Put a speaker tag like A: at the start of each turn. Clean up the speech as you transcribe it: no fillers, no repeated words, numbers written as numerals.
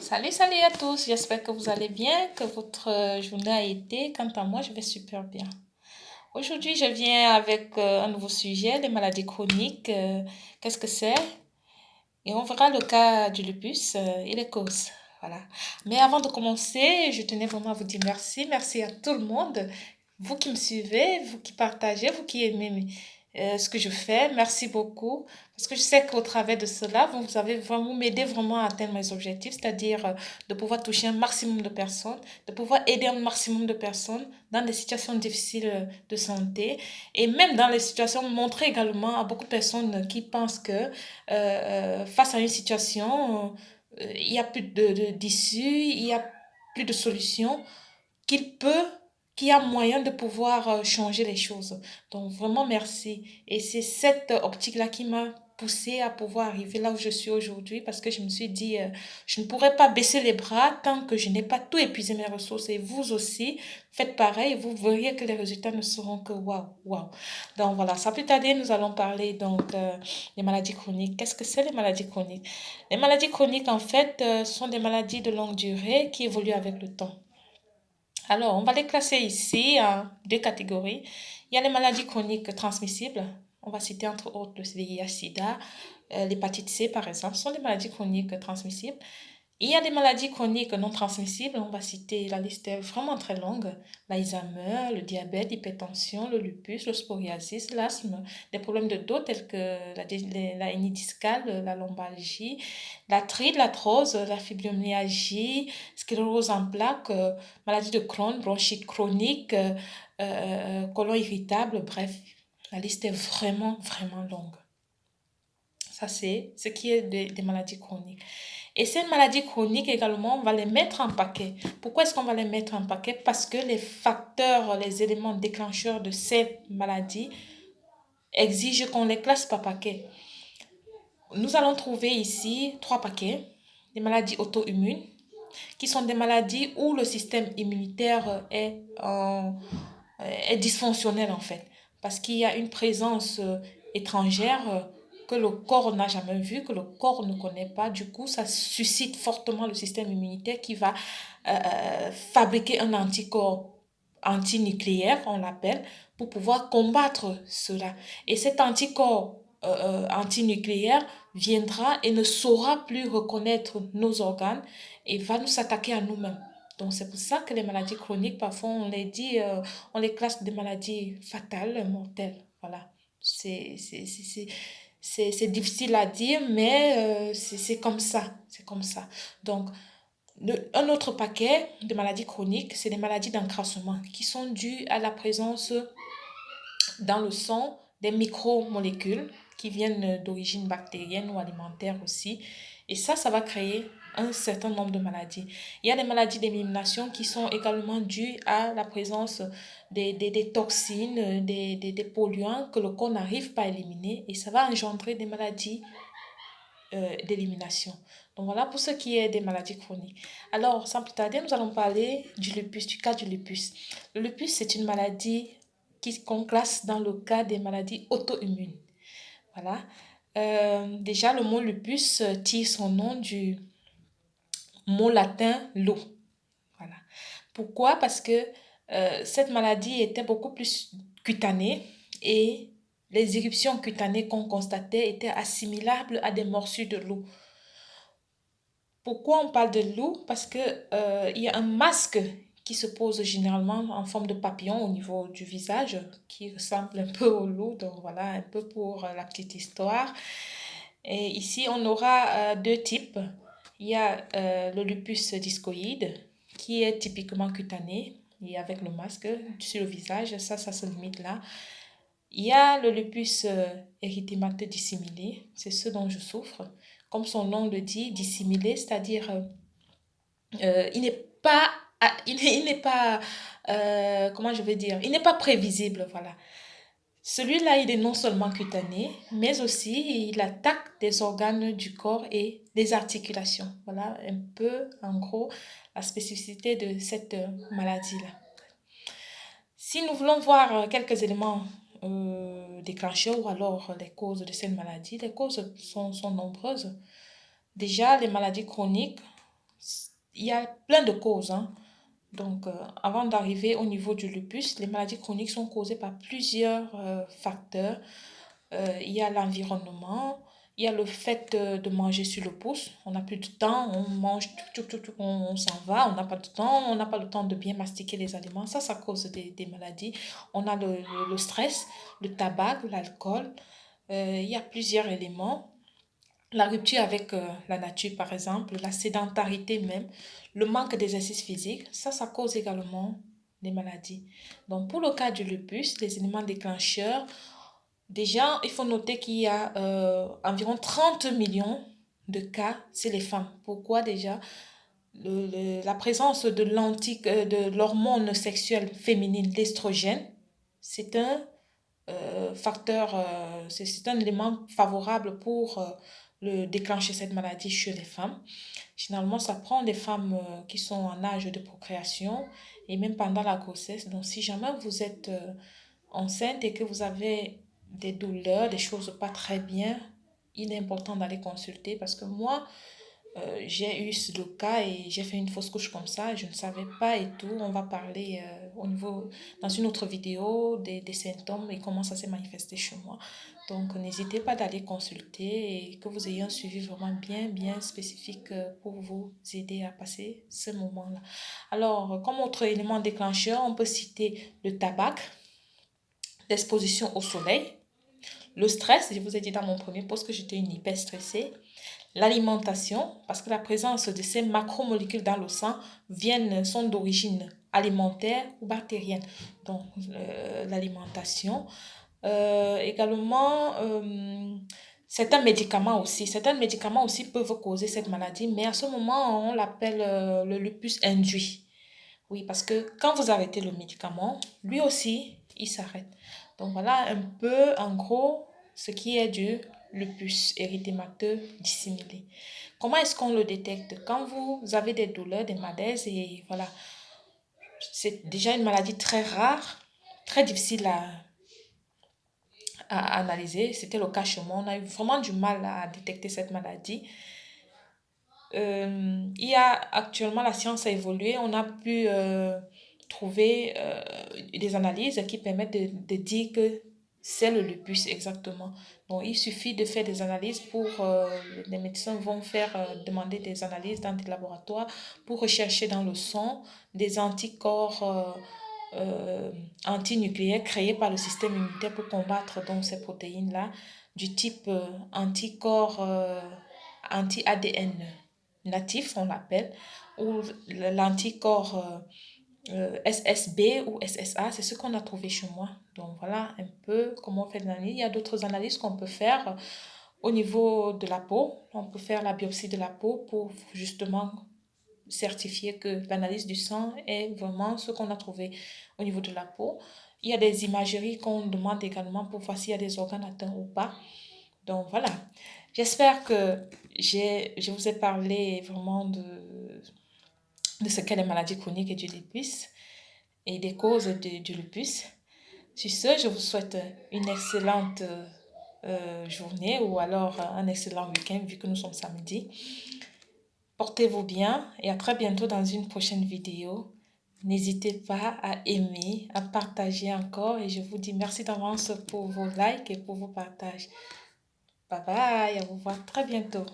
A: Salut, salut à tous. J'espère que vous allez bien, que votre journée a été. Quant à moi, je vais super bien. Aujourd'hui, je viens avec un nouveau sujet, les maladies chroniques. Qu'est-ce que c'est? Et on verra le cas du lupus et les causes. Voilà. Mais avant de commencer, je tenais vraiment à vous dire merci. Merci à tout le monde. Vous qui me suivez, vous qui partagez, vous qui aimez ce que je fais. Merci beaucoup. Parce que je sais qu'au travers de cela, vous avez vraiment m'aider vraiment à atteindre mes objectifs, c'est-à-dire de pouvoir toucher un maximum de personnes, de pouvoir aider un maximum de personnes dans des situations difficiles de santé et même dans les situations, montrer également à beaucoup de personnes qui pensent que face à une situation, il n'y a plus d'issue, il n'y a plus de solution, qu'il peut, qu'il y a moyen de pouvoir changer les choses. Donc vraiment merci. Et c'est cette optique-là qui m'a poussée à pouvoir arriver là où je suis aujourd'hui parce que je me suis dit, je ne pourrais pas baisser les bras tant que je n'ai pas tout épuisé mes ressources. Et vous aussi, faites pareil et vous verrez que les résultats ne seront que waouh, waouh. Donc voilà, sans plus tarder, nous allons parler donc des maladies chroniques. Qu'est-ce que c'est les maladies chroniques? Les maladies chroniques, en fait, sont des maladies de longue durée qui évoluent avec le temps. Alors, on va les classer ici en deux catégories. Il y a les maladies chroniques transmissibles. On va citer entre autres le VIH-Sida, l'hépatite C par exemple, ce sont des maladies chroniques transmissibles. Il y a des maladies chroniques non transmissibles, on va citer la liste est vraiment très longue, l'Alzheimer, le diabète, l'hypertension, le lupus, le psoriasis, l'asthme, des problèmes de dos tels que la hernie discale, la lombalgie, l'arthrite, l'arthrose, la fibromyalgie, sclérose en plaques, maladie de Crohn, bronchite chronique, côlon irritable, bref, la liste est vraiment, vraiment longue. Ça, c'est ce qui est des maladies chroniques. Et ces maladies chroniques également, on va les mettre en paquet. Pourquoi est-ce qu'on va les mettre en paquet? Parce que les facteurs, les éléments déclencheurs de ces maladies exigent qu'on les classe par paquet. Nous allons trouver ici trois paquets. Des maladies auto-immunes, qui sont des maladies où le système immunitaire est dysfonctionnel en fait. Parce qu'il y a une présence étrangère que le corps n'a jamais vue, que le corps ne connaît pas. Du coup, ça suscite fortement le système immunitaire qui va fabriquer un anticorps antinucléaire, on l'appelle, pour pouvoir combattre cela. Et cet anticorps antinucléaire viendra et ne saura plus reconnaître nos organes et va nous s'attaquer à nous-mêmes. Donc c'est pour ça que les maladies chroniques, parfois on les dit, on les classe des maladies fatales, mortelles. Voilà. C'est difficile à dire, mais c'est comme ça. C'est comme ça. Donc, un autre paquet de maladies chroniques, c'est les maladies d'encrassement qui sont dues à la présence dans le sang des micromolécules qui viennent d'origine bactérienne ou alimentaire aussi. Et ça va créer un certain nombre de maladies. Il y a des maladies d'élimination qui sont également dues à la présence des toxines, des polluants que le corps n'arrive pas à éliminer et ça va engendrer des maladies d'élimination. Donc voilà pour ce qui est des maladies chroniques. Alors, sans plus tarder, nous allons parler du lupus, du cas du lupus. Le lupus, c'est une maladie qu'on classe dans le cas des maladies auto-immunes. Voilà. Déjà, le mot lupus tire son nom du mot latin lo. Voilà. Pourquoi? Parce que cette maladie était beaucoup plus cutanée et les éruptions cutanées qu'on constatait étaient assimilables à des morsures de loup. Pourquoi on parle de loup? Parce que il y a un masque qui se pose généralement en forme de papillon au niveau du visage, qui ressemble un peu au loup. Donc voilà, un peu pour la petite histoire. Et ici, on aura deux types. Il y a le lupus discoïde, qui est typiquement cutané, et avec le masque sur le visage, ça se limite là. Il y a le lupus érythémateux dissimulé, c'est ce dont je souffre. Comme son nom le dit, dissimulé, c'est-à-dire il n'est pas, il n'est pas, comment je vais dire, il n'est pas prévisible, voilà. Celui-là, il est non seulement cutané, mais aussi il attaque des organes du corps et des articulations. Voilà un peu, en gros, la spécificité de cette maladie-là. Si nous voulons voir quelques éléments déclencheurs ou alors les causes de cette maladie, les causes sont nombreuses. Déjà, les maladies chroniques, il y a plein de causes, hein. Donc, avant d'arriver au niveau du lupus, les maladies chroniques sont causées par plusieurs facteurs. Il y a l'environnement, il y a le fait de manger sur le pouce. On n'a plus de temps, on mange, on s'en va, on n'a pas de temps, on n'a pas le temps de bien mastiquer les aliments. Ça cause des maladies. On a le stress, le tabac, l'alcool. Il y a plusieurs éléments. La rupture avec la nature, par exemple, la sédentarité même, le manque d'exercice physique, ça cause également des maladies. Donc, pour le cas du lupus, les éléments déclencheurs, déjà, il faut noter qu'il y a environ 30 millions de cas chez les femmes. Pourquoi déjà? La présence de l'hormone sexuelle féminine, l'estrogène, c'est un c'est un élément favorable pour déclencher cette maladie chez les femmes. Généralement, ça prend des femmes qui sont en âge de procréation et même pendant la grossesse. Donc, si jamais vous êtes enceinte et que vous avez des douleurs, des choses pas très bien, il est important d'aller consulter parce que moi, j'ai eu le cas et j'ai fait une fausse couche comme ça, je ne savais pas et tout. On va parler dans une autre vidéo des symptômes et comment ça s'est manifesté chez moi. Donc, n'hésitez pas d'aller consulter et que vous ayez un suivi vraiment bien spécifique pour vous aider à passer ce moment-là. Alors, comme autre élément déclencheur, on peut citer le tabac, l'exposition au soleil, le stress, je vous ai dit dans mon premier post que j'étais une hyper stressée, l'alimentation, parce que la présence de ces macromolécules dans le sang sont d'origine alimentaire ou bactérienne. Donc, l'alimentation. Également, certains médicaments aussi peuvent causer cette maladie, mais à ce moment, on l'appelle le lupus induit. Oui, parce que quand vous arrêtez le médicament, lui aussi, il s'arrête. Donc voilà un peu, en gros, ce qui est du lupus érythémateux dissimulé. Comment est-ce qu'on le détecte? Quand vous avez des douleurs, des malaises, et voilà, c'est déjà une maladie très rare, très difficile à analyser. C'était le cas chez moi. On a eu vraiment du mal à détecter cette maladie. Il y a actuellement, la science a évolué, on a pu trouver des analyses qui permettent de dire que c'est le lupus exactement. Donc, il suffit de faire des analyses les médecins vont demander des analyses dans des laboratoires pour rechercher dans le sang des anticorps antinucléaires créés par le système immunitaire pour combattre donc ces protéines-là du type anticorps anti-ADN natif, on l'appelle, ou l'anticorps SSB ou SSA, c'est ce qu'on a trouvé chez moi. Donc voilà un peu comment on fait l'analyse. Il y a d'autres analyses qu'on peut faire au niveau de la peau. On peut faire la biopsie de la peau pour justement certifier que l'analyse du sang est vraiment ce qu'on a trouvé au niveau de la peau. Il y a des imageries qu'on demande également pour voir s'il y a des organes atteints ou pas. Donc voilà, j'espère que je vous ai parlé vraiment de ce qu'est les maladies chroniques et du lupus et des causes du lupus. Sur ce, je vous souhaite une excellente journée ou alors un excellent week-end vu que nous sommes samedi. Portez-vous bien et à très bientôt dans une prochaine vidéo. N'hésitez pas à aimer, à partager encore et je vous dis merci d'avance pour vos likes et pour vos partages. Bye bye, à vous voir très bientôt.